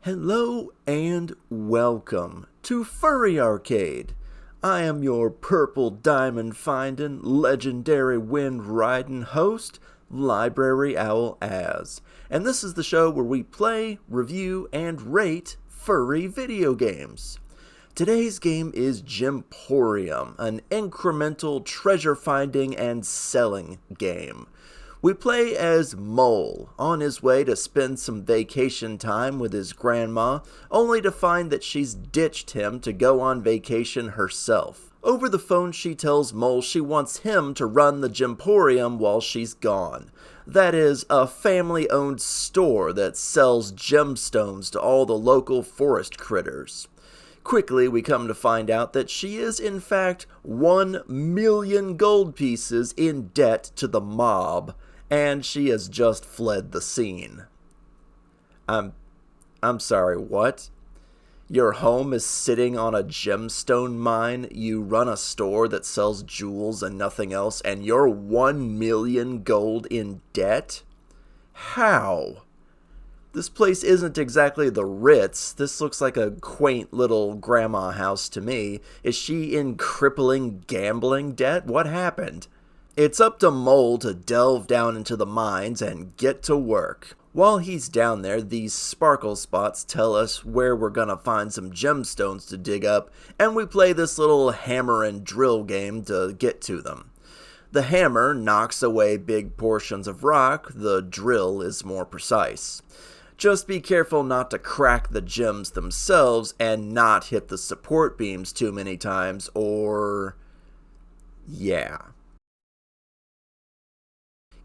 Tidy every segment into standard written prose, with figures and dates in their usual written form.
Hello and welcome to Furry Arcade. I am your purple diamond finding, legendary wind riding host, Library Owl Az. And this is the show where we play, review, and rate furry video games. Today's game is Gemporium, an incremental treasure finding and selling game. We play as Moel, on his way to spend some vacation time with his grandma, only to find that she's ditched him to go on vacation herself. Over the phone she tells Moel she wants him to run the Gemporium while she's gone. That is, a family-owned store that sells gemstones to all the local forest critters. Quickly, we come to find out that she is, in fact, 1 million gold pieces in debt to the mob, and she has just fled the scene. I'm sorry, what? Your home is sitting on a gemstone mine, you run a store that sells jewels and nothing else, and you're 1 million gold in debt? How? This place isn't exactly the Ritz. This looks like a quaint little grandma house to me. Is she in crippling gambling debt? What happened? It's up to Moel to delve down into the mines and get to work. While he's down there, these sparkle spots tell us where we're gonna find some gemstones to dig up, and we play this little hammer and drill game to get to them. The hammer knocks away big portions of rock, the drill is more precise. Just be careful not to crack the gems themselves and not hit the support beams too many times, or yeah.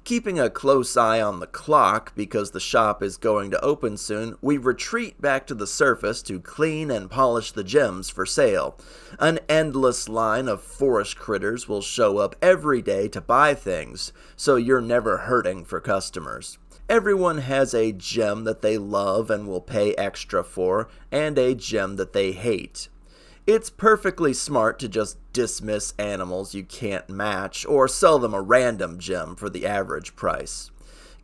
Keeping a close eye on the clock because the shop is going to open soon, we retreat back to the surface to clean and polish the gems for sale. An endless line of forest critters will show up every day to buy things, so you're never hurting for customers. Everyone has a gem that they love and will pay extra for, and a gem that they hate. It's perfectly smart to just dismiss animals you can't match, or sell them a random gem for the average price.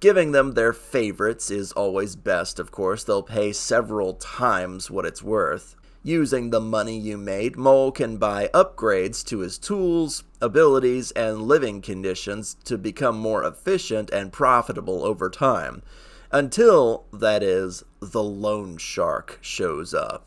Giving them their favorites is always best, of course. They'll pay several times what it's worth. Using the money you made, Moel can buy upgrades to his tools, abilities, and living conditions to become more efficient and profitable over time. Until, that is, the loan shark shows up.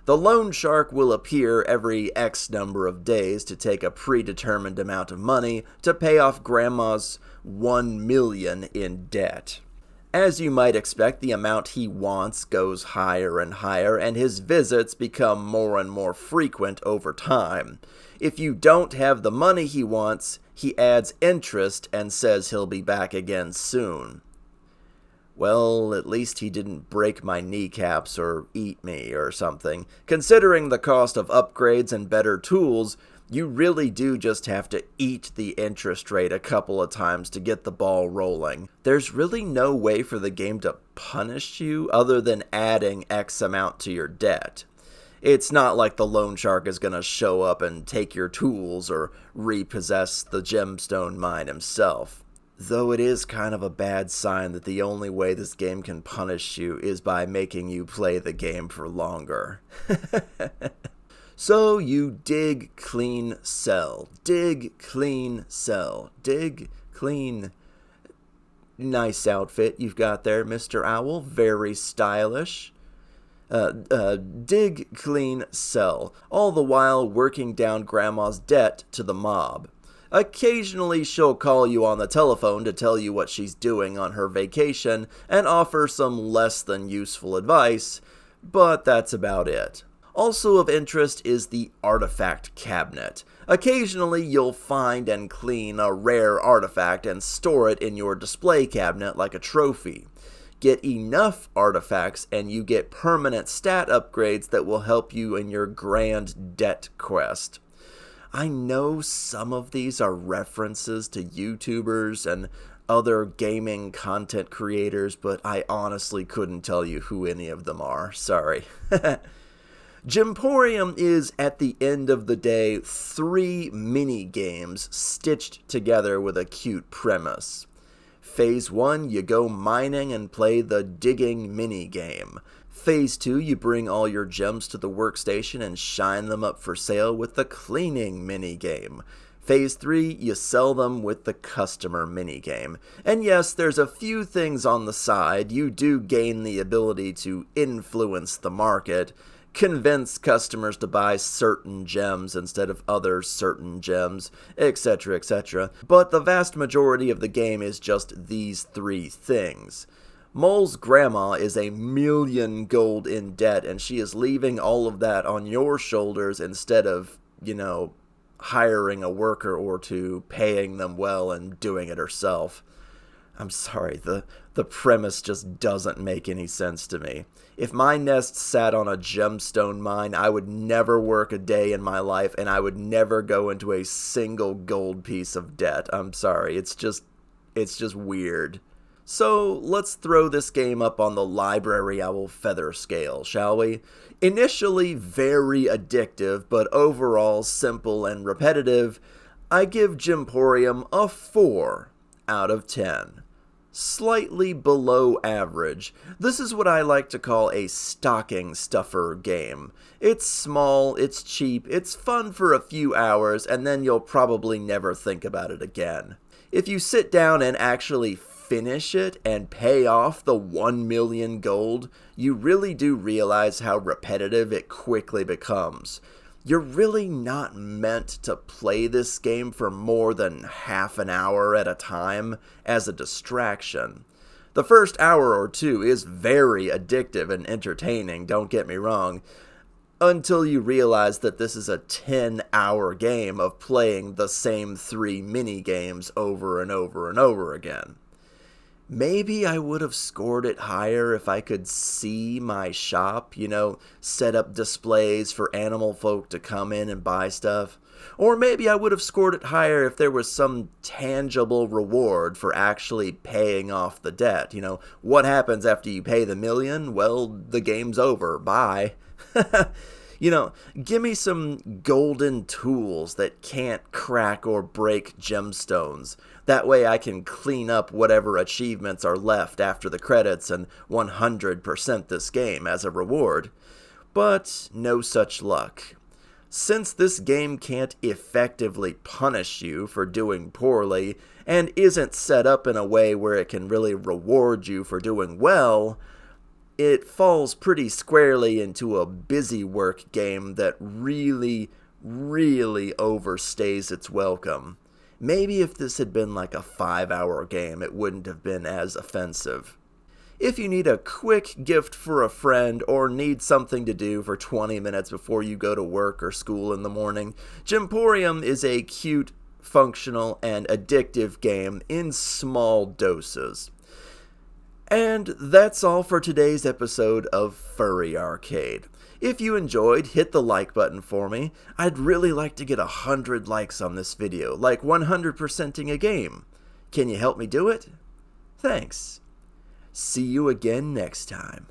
The loan shark will appear every X number of days to take a predetermined amount of money to pay off Grandma's 1 million in debt. As you might expect, the amount he wants goes higher and higher, and his visits become more and more frequent over time. If you don't have the money he wants, he adds interest and says he'll be back again soon. Well, at least he didn't break my kneecaps or eat me or something. Considering the cost of upgrades and better tools, you really do just have to eat the interest rate a couple of times to get the ball rolling. There's really no way for the game to punish you other than adding X amount to your debt. It's not like the loan shark is going to show up and take your tools or repossess the gemstone mine himself. Though it is kind of a bad sign that the only way this game can punish you is by making you play the game for longer. So you dig, clean, sell. Dig, clean, sell. Dig, clean. Nice outfit you've got there, Mr. Owl. Very stylish. Dig, clean, sell. All the while working down Grandma's debt to the mob. Occasionally she'll call you on the telephone to tell you what she's doing on her vacation and offer some less than useful advice, but that's about it. Also of interest is the artifact cabinet. Occasionally you'll find and clean a rare artifact and store it in your display cabinet like a trophy. Get enough artifacts and you get permanent stat upgrades that will help you in your grand debt quest. I know some of these are references to YouTubers and other gaming content creators, but I honestly couldn't tell you who any of them are. Sorry. Gemporium is, at the end of the day, 3 mini-games stitched together with a cute premise. Phase 1, you go mining and play the digging mini-game. Phase 2, you bring all your gems to the workstation and shine them up for sale with the cleaning mini-game. Phase 3, you sell them with the customer minigame. And yes, there's a few things on the side. You do gain the ability to influence the market, convince customers to buy certain gems instead of other certain gems, etc., etc. But the vast majority of the game is just these 3 things. Moel's grandma is $1,000,000 gold in debt, and she is leaving all of that on your shoulders instead of, hiring a worker or two, paying them well, and doing it herself. I'm sorry, the premise just doesn't make any sense to me. If my nest sat on a gemstone mine, I would never work a day in my life, and I would never go into a single gold piece of debt. I'm sorry, it's just weird. So let's throw this game up on the library owl feather scale, shall we? Initially very addictive, but overall simple and repetitive, I give Gemporium a 4 out of 10. Slightly below average. This is what I like to call a stocking stuffer game. It's small, it's cheap, it's fun for a few hours, and then you'll probably never think about it again. If you sit down and actually finish it and pay off the 1,000,000 gold, you really do realize how repetitive it quickly becomes. You're really not meant to play this game for more than half an hour at a time as a distraction. The first hour or two is very addictive and entertaining, don't get me wrong, until you realize that this is a 10-hour game of playing the same 3 mini-games over and over and over again. Maybe I would have scored it higher if I could see my shop, set up displays for animal folk to come in and buy stuff. Or maybe I would have scored it higher if there was some tangible reward for actually paying off the debt. What happens after you pay the $1,000,000? Well, the game's over. Bye. Give me some golden tools that can't crack or break gemstones. That way I can clean up whatever achievements are left after the credits and 100% this game as a reward. But no such luck. Since this game can't effectively punish you for doing poorly, and isn't set up in a way where it can really reward you for doing well, it falls pretty squarely into a busy work game that really, really overstays its welcome. Maybe if this had been like a 5-hour game, it wouldn't have been as offensive. If you need a quick gift for a friend or need something to do for 20 minutes before you go to work or school in the morning, Gemporium is a cute, functional, and addictive game in small doses. And that's all for today's episode of Furry Arcade. If you enjoyed, hit the like button for me. I'd really like to get 100 likes on this video, like 100%ing a game. Can you help me do it? Thanks. See you again next time.